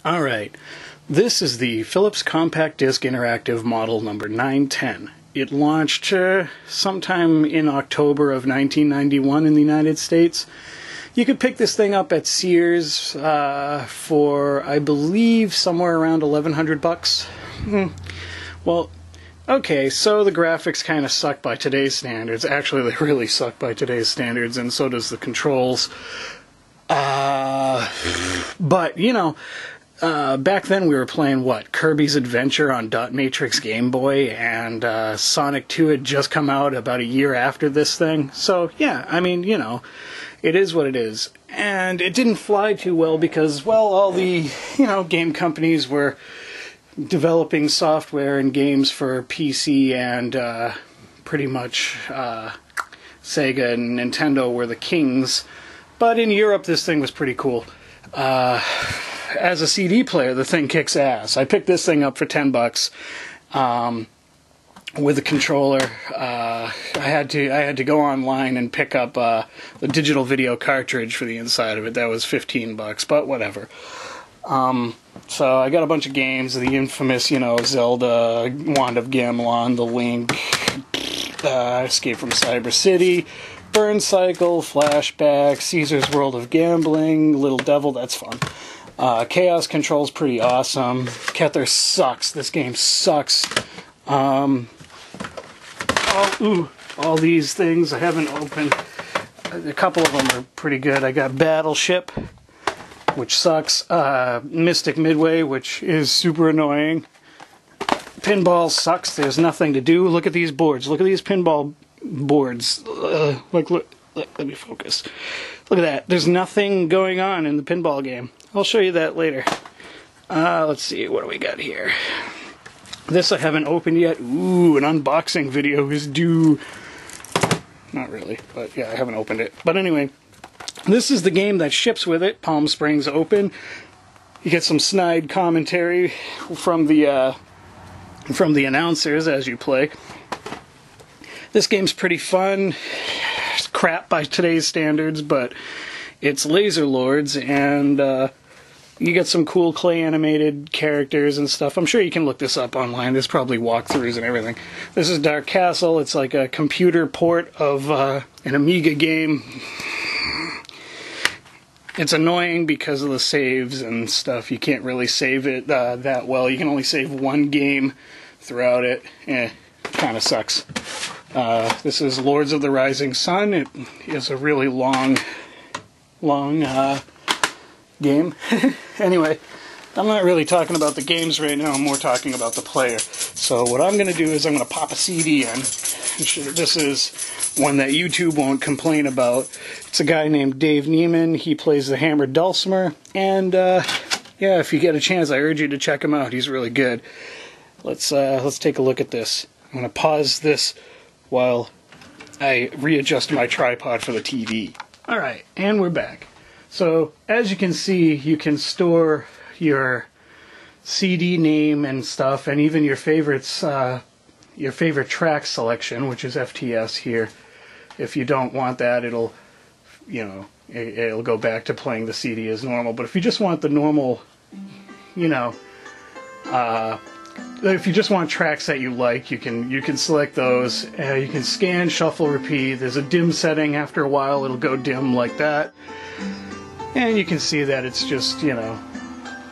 Alright, this is the Philips Compact Disc Interactive model number 910. It launched sometime in October of 1991 in the United States. You could pick this thing up at Sears for, I believe, somewhere around $1,100. Well, okay, so the graphics kind of suck by today's standards. Actually, they really suck by today's standards, and so does the controls. But, you know, back then we were playing, Kirby's Adventure on Dot Matrix Game Boy, and Sonic 2 had just come out about a year after this thing. So, yeah, I mean, you know, it is what it is. And it didn't fly too well because, well, all the, you know, game companies were developing software and games for PC, and pretty much Sega and Nintendo were the kings. But in Europe, this thing was pretty cool. As a CD player, the thing kicks ass. I picked this thing up for $10 with a controller. I had to go online and pick up the digital video cartridge for the inside of it. That was $15, but whatever. So I got a bunch of games, the infamous, you know, Zelda, Wand of Gamelon, The Link, Escape from Cyber City, Burn Cycle, Flashback, Caesar's World of Gambling, Little Devil, that's fun. Chaos Control's pretty awesome. Kether sucks. This game sucks. All these things I haven't opened. A couple of them are pretty good. I got Battleship, which sucks. Mystic Midway, which is super annoying. Pinball sucks. There's nothing to do. Look at these boards. Look at these pinball boards. Look, let me focus. Look at that. There's nothing going on in the pinball game. I'll show you that later. Let's see, what do we got here? This I haven't opened yet. Ooh, an unboxing video is due. Not really, but yeah, I haven't opened it. But anyway, this is the game that ships with it. Palm Springs Open. You get some snide commentary from the announcers as you play. This game's pretty fun. It's crap by today's standards, but it's Laser Lords, and you get some cool clay animated characters and stuff. I'm sure you can look this up online. There's probably walkthroughs and everything. This is Dark Castle. It's like a computer port of an Amiga game. It's annoying because of the saves and stuff. You can't really save it that well. You can only save one game throughout it. Kind of sucks. This is Lords of the Rising Sun. It is a really long game. Anyway, I'm not really talking about the games right now. I'm more talking about the player. So what I'm going to do is I'm going to pop a CD in. This is one that YouTube won't complain about. It's a guy named Dave Neiman. He plays the hammered dulcimer. And yeah, if you get a chance, I urge you to check him out. He's really good. Let's take a look at this. I'm going to pause this while I readjust my tripod for the TV. Alright, and we're back. So, as you can see, you can store your CD name and stuff, and even your favorites, your favorite track selection, which is FTS here. If you don't want that, it'll, you know, it'll go back to playing the CD as normal. But if you just want the normal, you know, if you just want tracks that you like, you can select those. You can scan, shuffle, repeat. There's a dim setting. After a while, it'll go dim like that. And you can see that it's just, you know,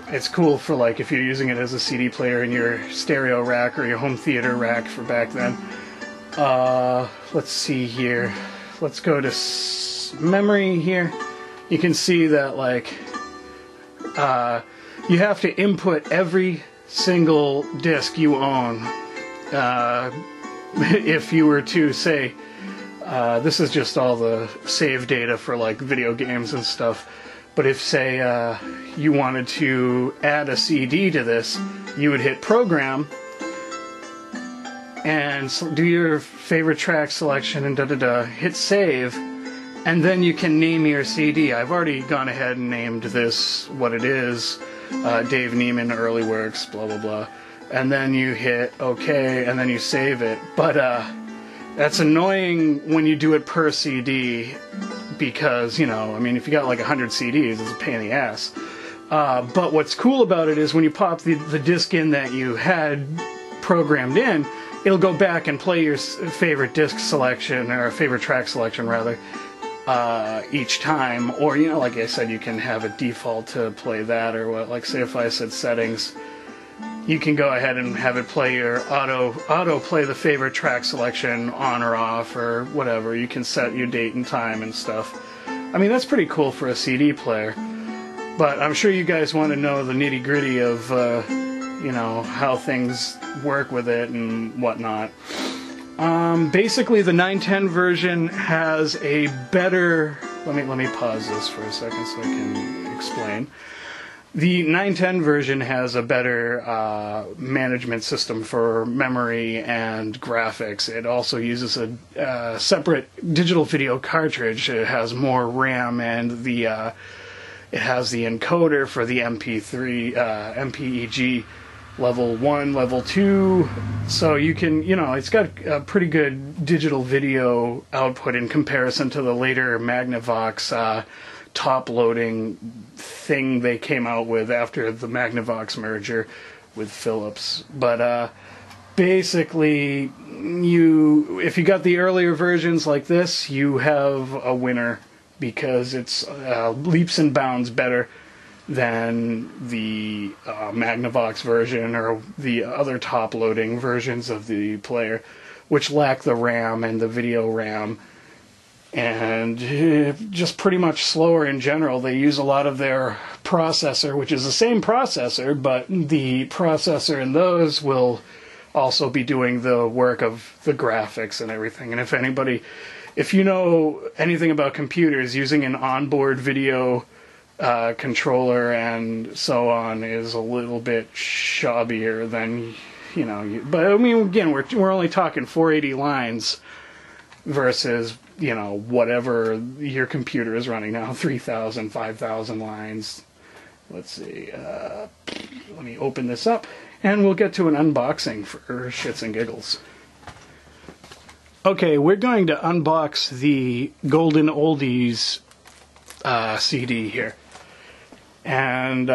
it's cool for, like, if you're using it as a CD player in your stereo rack or your home theater rack for back then. Let's see here. Let's go to memory here. You can see that, like, you have to input every single disc you own. If you were to say, this is just all the save data for, like, video games and stuff. But if, say, you wanted to add a CD to this, you would hit Program and do your favorite track selection and hit Save, and then you can name your CD. I've already gone ahead and named this what it is, Dave Neiman Early Works, blah blah blah. And then you hit OK, and then you save it. But that's annoying when you do it per CD, because, you know, I mean, if you got like 100 CDs, it's a pain in the ass. But what's cool about it is when you pop the disc in that you had programmed in, it'll go back and play your favorite disc selection, or favorite track selection rather, each time. Or, you know, like I said, you can have a default to play that, or what. Like, say if I said settings, you can go ahead and have it play your auto play the favorite track selection on or off, or whatever. You can set your date and time and stuff. I mean, that's pretty cool for a CD player. But I'm sure you guys want to know the nitty-gritty of, you know, how things work with it and whatnot. Basically, the 910 version has a better... Let me pause this for a second so I can explain. The 910 version has a better management system for memory and graphics. It also uses a separate digital video cartridge. It has more RAM, and it has the encoder for the MP3, MPEG level 1, level 2. So you can, you know, it's got a pretty good digital video output in comparison to the later Magnavox top-loading thing they came out with after the Magnavox merger with Philips. But basically, if you got the earlier versions like this, you have a winner, because it's leaps and bounds better than the Magnavox version or the other top-loading versions of the player, which lack the RAM and the video RAM, and just pretty much slower in general. They use a lot of their processor, which is the same processor, but the processor in those will also be doing the work of the graphics and everything. And if you know anything about computers, using an onboard video controller and so on is a little bit shabbier than, you know. But I mean, again, we're only talking 480 lines versus, you know, whatever your computer is running now, 3,000, 5,000 lines. Let's see. Let me open this up, and we'll get to an unboxing for shits and giggles. Okay, we're going to unbox the Golden Oldies CD here. And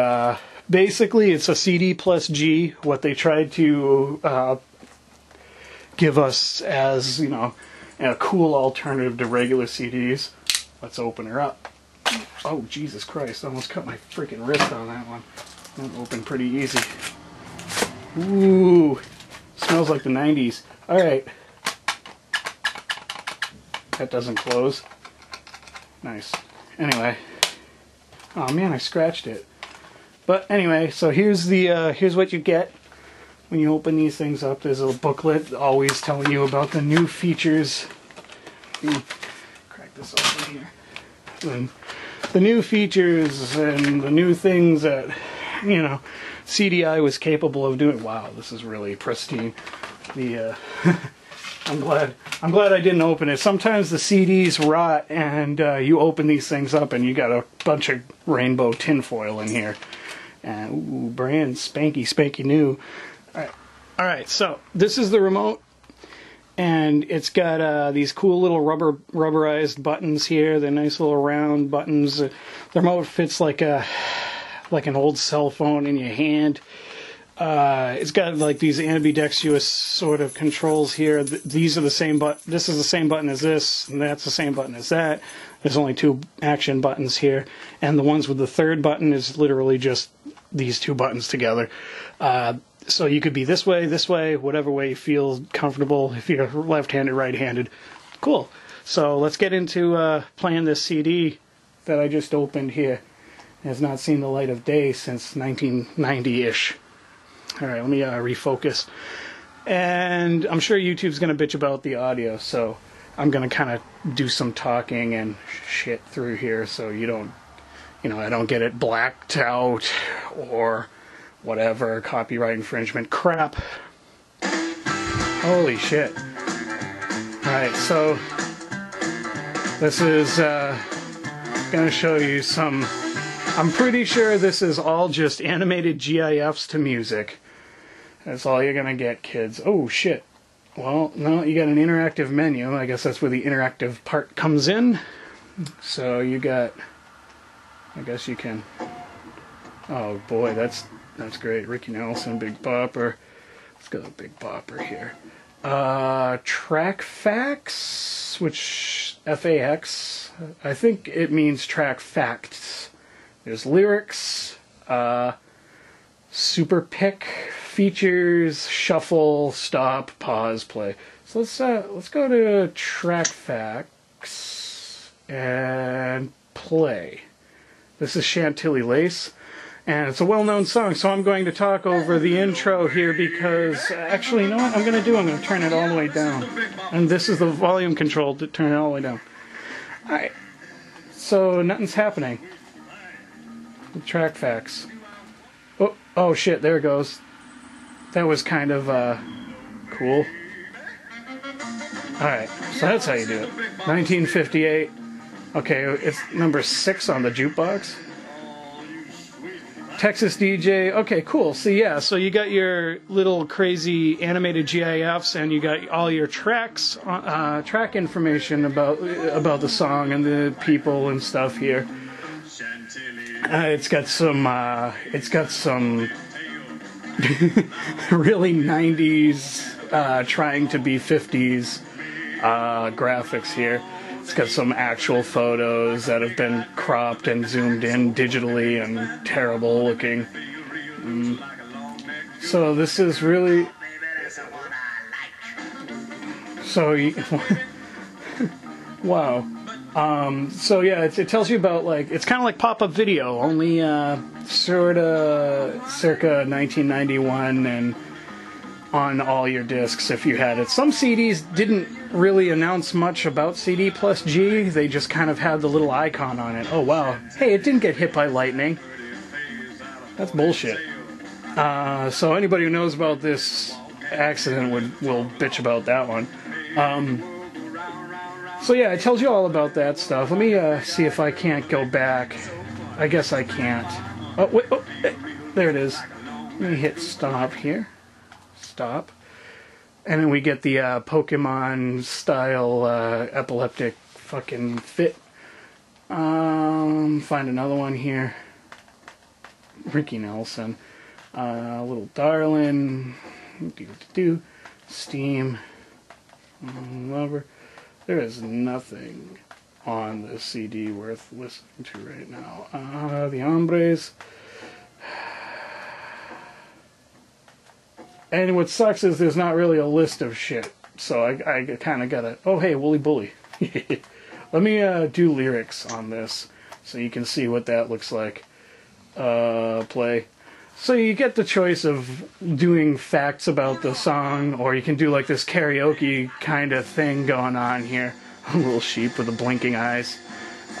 basically it's a CD plus G, what they tried to give us as, you know, a cool alternative to regular CDs. Let's open her up. Oh, Jesus Christ, I almost cut my freaking wrist on that one. That opened pretty easy. Ooh, smells like the 90s. Alright. That doesn't close. Nice. Anyway. Oh man, I scratched it. But anyway, so here's what you get when you open these things up. There's a booklet always telling you about the new features. Crack this open here. And the new features and the new things that, you know, CDI was capable of doing. Wow, this is really pristine. I'm glad I didn't open it. Sometimes the CDs rot, and you open these things up and you got a bunch of rainbow tinfoil in here. And ooh, brand spanky new. Alright, so this is the remote, and it's got these cool little rubberized buttons here. They're nice little round buttons. The remote fits like an old cell phone in your hand. It's got like these ambidextrous sort of controls here. These are the same this is the same button as this, and that's the same button as that. There's only two action buttons here, and the ones with the third button is literally just these two buttons together. So you could be this way, whatever way you feel comfortable, if you're left-handed, right-handed. Cool. So let's get into playing this CD that I just opened here. It has not seen the light of day since 1990-ish. Alright, let me refocus. And I'm sure YouTube's going to bitch about the audio, so I'm going to kind of do some talking and shit through here so you don't, you know, I don't get it blacked out or whatever, copyright infringement crap. Holy shit. Alright, so this is going to show you some, I'm pretty sure this is all just animated GIFs to music. That's all you're going to get, kids. Oh, shit. Well, no, you got an interactive menu. I guess that's where the interactive part comes in. So you got, I guess you can Oh boy, that's great. Ricky Nelson, Big Bopper. Let's go to Big Bopper here. Track facts, which FAX. I think it means track facts. There's lyrics, super pick, features, shuffle, stop, pause, play. So let's go to track facts and play. This is Chantilly Lace, and it's a well-known song, so I'm going to talk over the intro here because, actually, you know what I'm going to do? I'm going to turn it all the way down. And this is the volume control to turn it all the way down. Alright, so nothing's happening. Track facts. Oh shit, there it goes. That was kind of, cool. Alright, so that's how you do it. 1958. Okay, it's number 6 on the jukebox. Texas DJ. Okay, cool. So yeah, so you got your little crazy animated GIFs, and you got all your tracks, track information about the song and the people and stuff here. It's got some really 90s, trying to be 50s graphics here. It's got some actual photos that have been cropped and zoomed in digitally and terrible looking. So this is really... Wow. So yeah, it tells you about, like, it's kind of like pop-up video, only sort of circa 1991 and on all your discs if you had it. Some CDs didn't really announce much about CD plus G. They just kind of had the little icon on it. Oh wow. Hey, it didn't get hit by lightning. That's bullshit. So anybody who knows about this accident will bitch about that one. So yeah, it tells you all about that stuff. Let me see if I can't go back. I guess I can't. Oh, wait, oh, there it is. Let me hit stop here. Stop. And then we get the Pokemon style epileptic fucking fit. Find another one here. Ricky Nelson. Little Darlin'. Steam. Lover. There is nothing on this CD worth listening to right now. The Hombres. And what sucks is there's not really a list of shit. So I kind of gotta... Oh, hey, Wooly Bully. Let me do lyrics on this so you can see what that looks like. Play. So you get the choice of doing facts about the song, or you can do like this karaoke kind of thing going on here. A little sheep with the blinking eyes.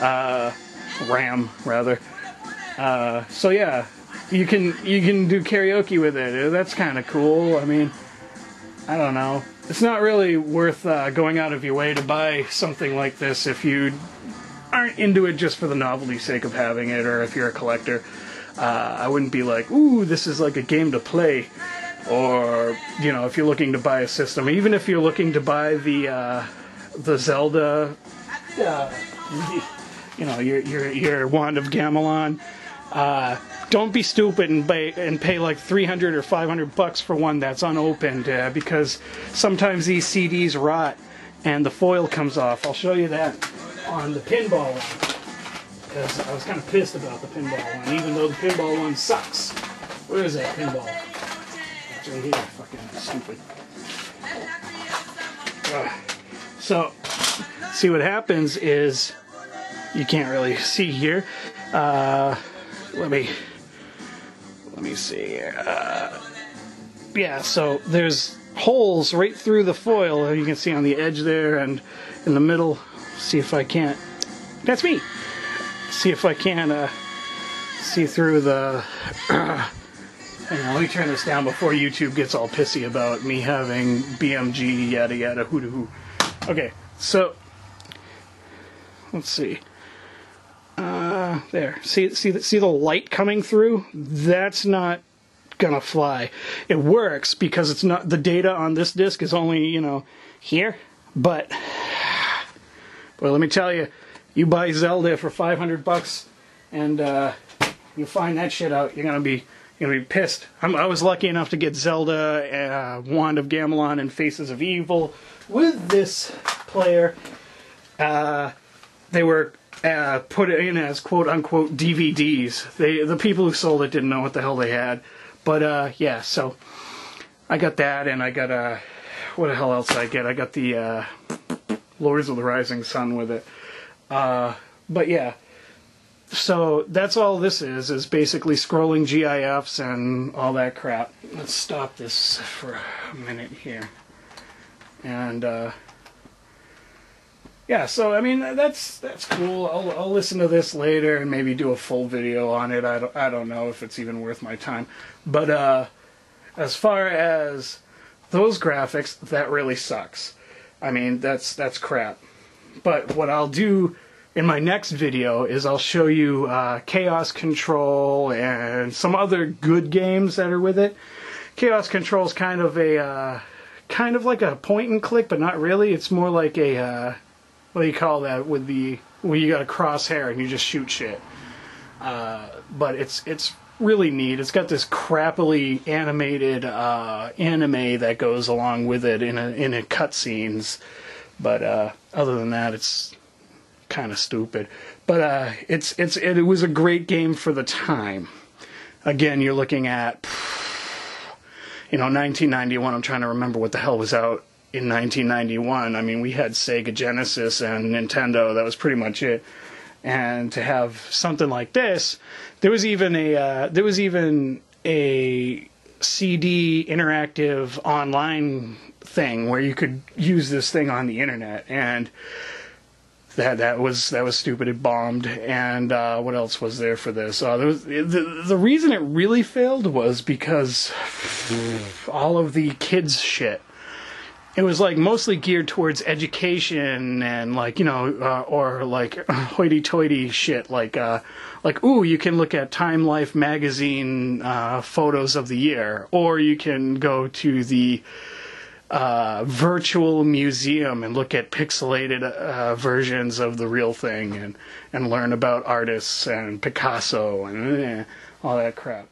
Ram, rather. So yeah. You can do karaoke with it. That's kind of cool. I mean, I don't know. It's not really worth going out of your way to buy something like this if you aren't into it just for the novelty sake of having it, or if you're a collector. I wouldn't be like, ooh, this is like a game to play. Or, you know, if you're looking to buy a system. Even if you're looking to buy the Zelda, you know, your Wand of Gamelon. Don't be stupid and pay like $300 or $500 for one that's unopened, because sometimes these CDs rot and the foil comes off. I'll show you that on the pinball one, because I was kind of pissed about the pinball one, even though the pinball one sucks. Where is that pinball? It's right here. Fucking stupid. So, see what happens is, you can't really see here. Let me see here. Yeah, so there's holes right through the foil. You can see on the edge there and in the middle. See if I can't. That's me. See if I can see through the. Hang on, let me turn this down before YouTube gets all pissy about me having BMG yada yada hoo hoo. Okay, so let's see. There. See the light coming through? That's not gonna fly. It works because it's not, the data on this disc is only, you know, here. But let me tell you, you buy Zelda for $500 and you find that shit out, you're gonna be pissed. I was lucky enough to get Zelda, Wand of Gamelon, and Faces of Evil with this player. They were put in as quote-unquote DVDs. The people who sold it didn't know what the hell they had. But, yeah, so I got that, and I got, what the hell else did I get? I got the Lords of the Rising Sun with it. But, yeah. So that's all this is basically scrolling GIFs and all that crap. Let's stop this for a minute here. And, yeah, so, I mean, that's cool. I'll listen to this later and maybe do a full video on it. I don't know if it's even worth my time. But, as far as those graphics, that really sucks. I mean, that's crap. But what I'll do in my next video is I'll show you Chaos Control and some other good games that are with it. Chaos Control is kind of like a point and click, but not really. It's more like a what do you call that, where you got a crosshair and you just shoot shit. But it's really neat. It's got this crappily animated anime that goes along with it in a cutscenes. But other than that, it's kind of stupid. But it was a great game for the time. Again, you're looking at 1991. I'm trying to remember what the hell was out in 1991. I mean, we had Sega Genesis and Nintendo. That was pretty much it. And to have something like this, there was even a CD interactive online thing where you could use this thing on the internet, and that was stupid. It bombed. And what else was there for this? The reason it really failed was because all of the kids shit. It was like mostly geared towards education and or like hoity-toity shit like ooh, you can look at Time Life magazine photos of the year, or you can go to the virtual museum and look at pixelated versions of the real thing and learn about artists and Picasso and all that crap.